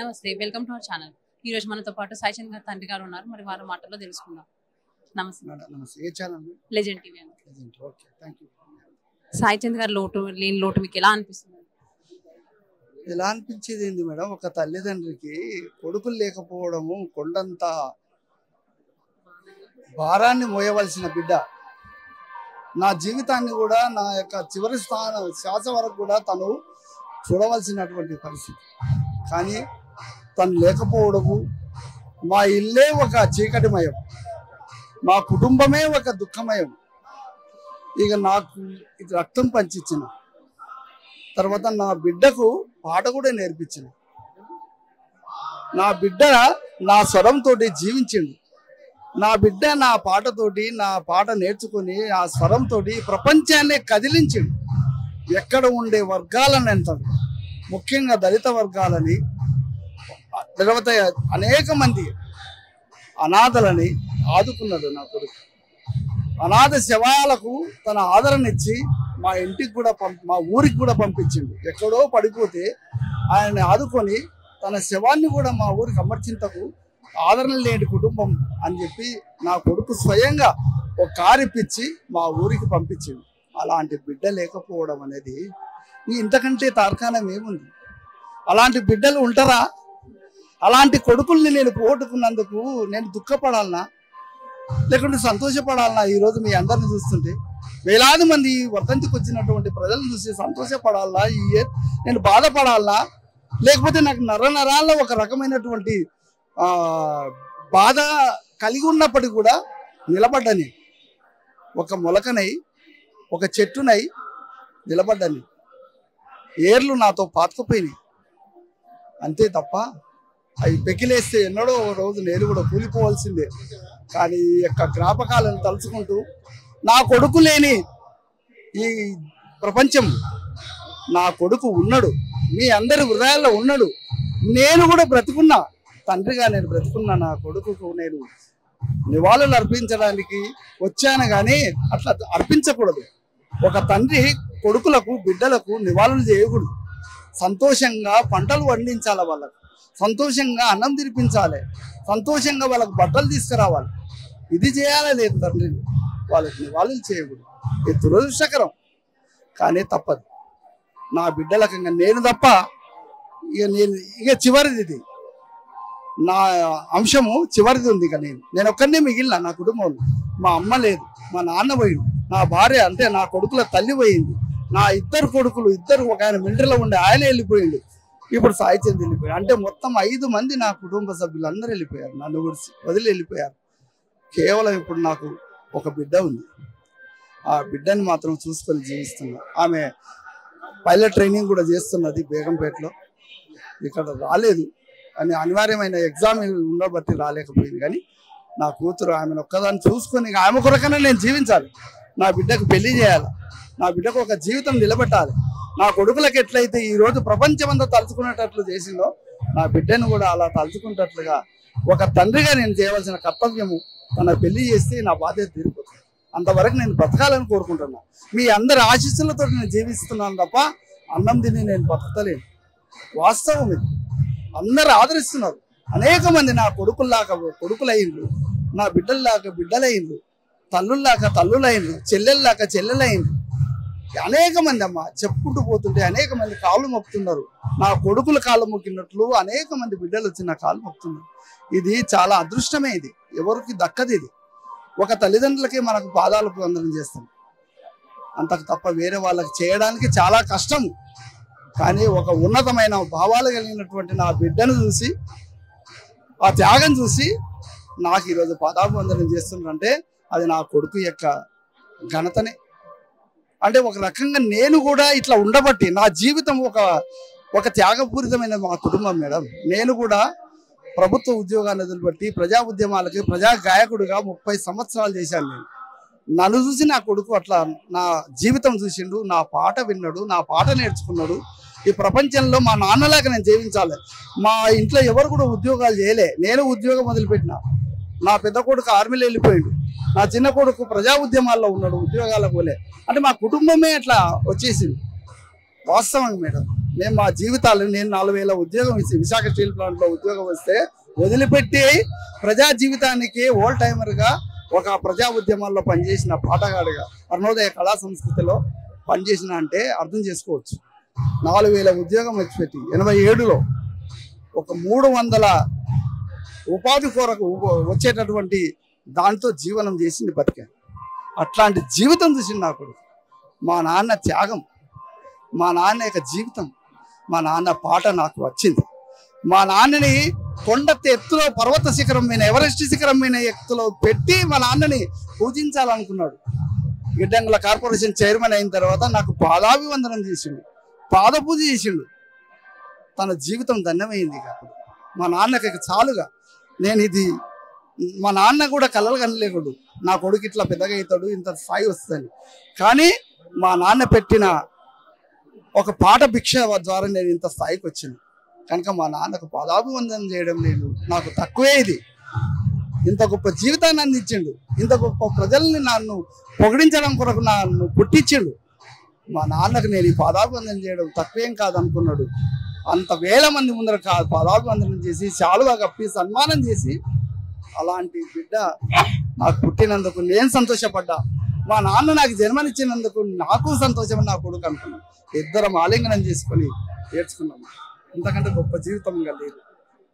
నమస్తే, welcome to our channel. ఈ రోజు మనతో పాటు సాయి చంద్ గారి తండ్రి గారు ఉన్నారు. మరి వారి మాటల్లో తెలుసుకుందాం. నమస్తే. నమస్తే. ఏ ఛానల్? లెజెండ్ టీవీ అండి. Okay, thank you. సాయి చంద్ గారి లోటు మీకు ఎలా అనిపిస్తుంది? ఎలా అనిపించేది ఏంది మేడం, ఒక తల్లిదండ్రికి కొడుకులు లేకపోవడము కొండంత భారాన్ని మోయవలసిన బిడ్డ నా జీవితాన్ని కూడా నా యొక్క చివరి శ్వాస వరకు కూడా తను చూడవలసినటువంటి పరిస్థితి. కానీ తను లేకపోవడము, మా ఇల్లే ఒక చీకటిమయం, మా కుటుంబమే ఒక దుఃఖమయం. ఇక నాకు ఇది రక్తం పంచిచ్చిన తర్వాత నా బిడ్డకు పాట కూడా నేర్పించిన. నా బిడ్డ నా స్వరంతో జీవించిండు. నా బిడ్డ నా పాటతోటి, నా పాట నేర్చుకుని ఆ స్వరంతో ప్రపంచాన్ని కదిలించిండు. ఎక్కడ ఉండే వర్గాలని అంటారు, ముఖ్యంగా దళిత వర్గాలని, తర్వాత అనేక మంది అనాథలని ఆదుకున్నాడు నా కొడుకు. అనాథ శవాలకు తన ఆదరణ ఇచ్చి మా ఇంటికి కూడా మా ఊరికి కూడా పంపించిండు. ఎక్కడో పడిపోతే ఆయన్ని ఆదుకొని తన శవాన్ని కూడా మా ఊరికి అమర్చింతకు ఆదరణ లేని కుటుంబం అని చెప్పి నా కొడుకు స్వయంగా ఒక కారు ఇప్పించి మా ఊరికి పంపించిండు. అలాంటి బిడ్డ లేకపోవడం అనేది ఇంతకంటే తార్కాణం ఏముంది? అలాంటి బిడ్డలు ఉంటారా? అలాంటి కొడుకుల్ని నేను పోగొట్టుకున్నందుకు నేను దుఃఖపడాలనా లేకుంటే సంతోషపడాలనా? ఈరోజు మీ అందరిని చూస్తుంటే వేలాది మంది వర్ధంతికి వచ్చినటువంటి ప్రజలను చూసి సంతోషపడాలనా, నేను బాధపడాలనా, లేకపోతే నాకు నరాల్లో ఒక రకమైనటువంటి బాధ కలిగి ఉన్నప్పటికీ కూడా నిలబడ్డని, ఒక మొలకనై ఒక చెట్టునై నిలబడ్డని. ఏర్లు నాతో పాతుకుపోయినాయి అంతే తప్ప అవి పెకిలేస్తే ఎన్నడో రోజు నేను కూడా కూలిపోవాల్సిందే. కానీ ఈ యొక్క జ్ఞాపకాలను తలుచుకుంటూ నా కొడుకు లేని ఈ ప్రపంచం, నా కొడుకు ఉన్నాడు, మీ అందరి హృదయాల్లో ఉన్నాడు. నేను కూడా బ్రతుకున్నా, తండ్రిగా నేను బ్రతుకున్నా. నా కొడుకుకు నేను నివాళులు అర్పించడానికి వచ్చాను, కానీ అట్లా అర్పించకూడదు. ఒక తండ్రి కొడుకులకు బిడ్డలకు నివాళులు చేయకూడదు. సంతోషంగా పంటలు పండించాలి, వాళ్ళకు సంతోషంగా అన్నం తినిపించాలి, సంతోషంగా వాళ్ళకు బట్టలు తీసుకురావాలి. ఇది చేయాలి, లేదు తండ్రిని వాళ్ళకి నివాళులు చేయకూడదు. ఇది దురదృష్టకరం, కానీ తప్పదు. నా బిడ్డలకు నేను తప్ప ఇక చివరిది, ఇది నా అంశము చివరిది ఉంది. ఇక నేను ఒక్కనే మిగిలిన నా కుటుంబంలో. మా అమ్మ లేదు, మా నాన్న పోయిండు, నా భార్య అంటే నా కొడుకుల తల్లి పోయింది, నా ఇద్దరు కొడుకులు, ఒక ఆయన మిలిటరీలో ఉండే ఆయన వెళ్ళిపోయిండు, ఇప్పుడు సాయి చంద్ వెళ్ళిపోయాడు. అంటే మొత్తం 5 మంది నా కుటుంబ సభ్యులు అందరూ వెళ్ళిపోయారు, నన్ను వదిలి వెళ్ళిపోయారు. కేవలం ఇప్పుడు నాకు ఒక బిడ్డ ఉంది. ఆ బిడ్డని మాత్రం చూసుకొని జీవిస్తున్నా. ఆమె పైలట్ ట్రైనింగ్ కూడా చేస్తున్నది బేగంపేటలో. ఇక్కడ రాలేదు అని అనివార్యమైన ఎగ్జామ్ ఉండబట్టి రాలేకపోయింది. కానీ నా కూతురు ఆమెను ఒక్కదాన్ని చూసుకొని ఆమె కొరకనే నేను జీవించాలి. నా బిడ్డకు పెళ్లి చేయాలి, నా బిడ్డకు ఒక జీవితం నిలబెట్టాలి. నా కొడుకులకు ఎట్లయితే ఈరోజు ప్రపంచమంతా తలుచుకునేటట్లు చేసిందో నా బిడ్డను కూడా అలా తలుచుకునేటట్లుగా ఒక తండ్రిగా నేను చేయవలసిన కర్తవ్యము. తన పెళ్లి చేస్తే నా బాధ్యత తీరిపోతుంది. అంతవరకు నేను బ్రతకాలని కోరుకుంటున్నా. మీ అందరి ఆశీస్సులతో నేను జీవిస్తున్నాను తప్ప అన్నం తిని నేను బ్రతకలేను. వాస్తవం ఇది. అందరూ ఆదరిస్తున్నారు. అనేక మంది నా కొడుకుల్లాగా కొడుకులయ్యిండ్రు, నా బిడ్డల్లాగా బిడ్డలయ్యిండ్రు, తల్లుల్లాగా తల్లులయ్యిండ్రు, చెల్లెల్లాగా చెల్లెలయ్యిండ్రు. అనేక మంది అమ్మ చెప్పుకుంటూ పోతుంటే అనేక మంది కాళ్ళు మొక్కుతున్నారు. నా కొడుకుల కాళ్ళు మొక్కినట్లు అనేక మంది బిడ్డలు వచ్చి నా కాళ్ళు మొక్కుతున్నారు. ఇది చాలా అదృష్టమే. ఇది ఎవరికి దక్కది. ఇది ఒక తల్లిదండ్రులకి మనకు పాదాలు వందనం చేస్తాం, అంతకు తప్ప వేరే వాళ్ళకి చేయడానికి చాలా కష్టం. కానీ ఒక ఉన్నతమైన భావాలు కలిగినటువంటి నా బిడ్డను చూసి, ఆ త్యాగం చూసి నాకు ఈరోజు పాదాభివందనం చేస్తున్నారంటే అది నా కొడుకు యొక్క ఘనతనే. అంటే ఒక రకంగా నేను కూడా ఇట్లా ఉండబట్టి నా జీవితం ఒక త్యాగపూరితమైన మా కుటుంబం మేడం. నేను కూడా ప్రభుత్వ ఉద్యోగాన్ని వదిలిపెట్టి ప్రజా ఉద్యమాలకి ప్రజా గాయకుడిగా 30 సంవత్సరాలు చేశాను. నన్ను చూసి నా కొడుకు అట్లా నా జీవితం చూసిండు, నా పాట విన్నాడు, నా పాట నేర్చుకున్నాడు. ఈ ప్రపంచంలో మా నాన్నలాగా నేను జీవించాలి. మా ఇంట్లో ఎవరు కూడా ఉద్యోగాలు చేయలే, నేను ఉద్యోగం మొదలుపెట్టిన. నా పెద్ద కొడుకు ఆర్మీలో వెళ్ళిపోయాడు, నా చిన్న కొడుకు ప్రజా ఉద్యమాల్లో ఉన్నాడు, ఉద్యోగాలకు పోలే. అంటే మా కుటుంబమే అట్లా వచ్చేసింది. వాస్తవం మేడం. మేము మా జీవితాలు, నేను 4,000 ఉద్యోగం విశాఖ స్టీల్ ప్లాంట్లో ఉద్యోగం వస్తే వదిలిపెట్టి ప్రజా జీవితానికి ఓల్డ్ టైమర్గా ఒక ప్రజా ఉద్యమాల్లో పనిచేసిన పాటగాడిగా అరుణోదయ కళా సంస్కృతిలో పనిచేసిన అంటే అర్థం చేసుకోవచ్చు. 4,000 ఉద్యోగం వచ్చిపెట్టి 87లో ఒక 300 ఉపాధి కొరకు వచ్చేటటువంటి దాంతో జీవనం చేసింది బతికాను. అట్లాంటి జీవితం చూసింది నా కొడుకు. మా నాన్న త్యాగం, మా నాన్న యొక్క జీవితం, మా నాన్న పాట నాకు వచ్చింది. మా నాన్నని కొండ ఎత్తులో, పర్వత శిఖరం మీద, ఎవరెస్ట్ శిఖరం మీద ఎత్తులో పెట్టి మా నాన్నని పూజించాలనుకున్నాడు. గిడ్డంగుల కార్పొరేషన్ చైర్మన్ అయిన తర్వాత నాకు పాదాభివందనం చేసిండు, పాద పూజ చేసిండు. తన జీవితం ధన్యమైంది. కాబట్టి మా నాన్నకి చాలుగా నేను ఇది, మా నాన్న కూడా కలలు కనలేకుడు నా కొడుకు ఇట్లా పెద్దగా అవుతాడు, ఇంత స్థాయి వస్తుందని. కానీ మా నాన్న పెట్టిన ఒక పాట భిక్ష ద్వారా నేను ఇంత స్థాయికి వచ్చాను. కనుక మా నాన్నకు పాదాభివందనం చేయడం నాకు తక్కువే. ఇది ఇంత గొప్ప జీవితాన్ని అందించిండు, ఇంత గొప్ప ప్రజల్ని నన్ను పొగిడించడం కొరకు నన్ను పుట్టించిండు. మా నాన్నకు నేను ఈ పాదాభివందనం చేయడం తక్కువేం కాదనుకున్నాడు. అంత వేల మంది ముందర పాదాభివందనం చేసి శాలువా కప్పి సన్మానం చేసి, అలాంటి బిడ్డ నాకు పుట్టినందుకు నేను సంతోషపడ్డా. మా నాన్న నాకు జన్మనిచ్చినందుకు నాకు సంతోషం నా కొడుకు అనుకున్నాను. ఇద్దరం ఆలింగనం చేసుకొని ఏడ్చుకున్నాము. ఇంతకంటే గొప్ప జీవితం ఇంకా లేదు.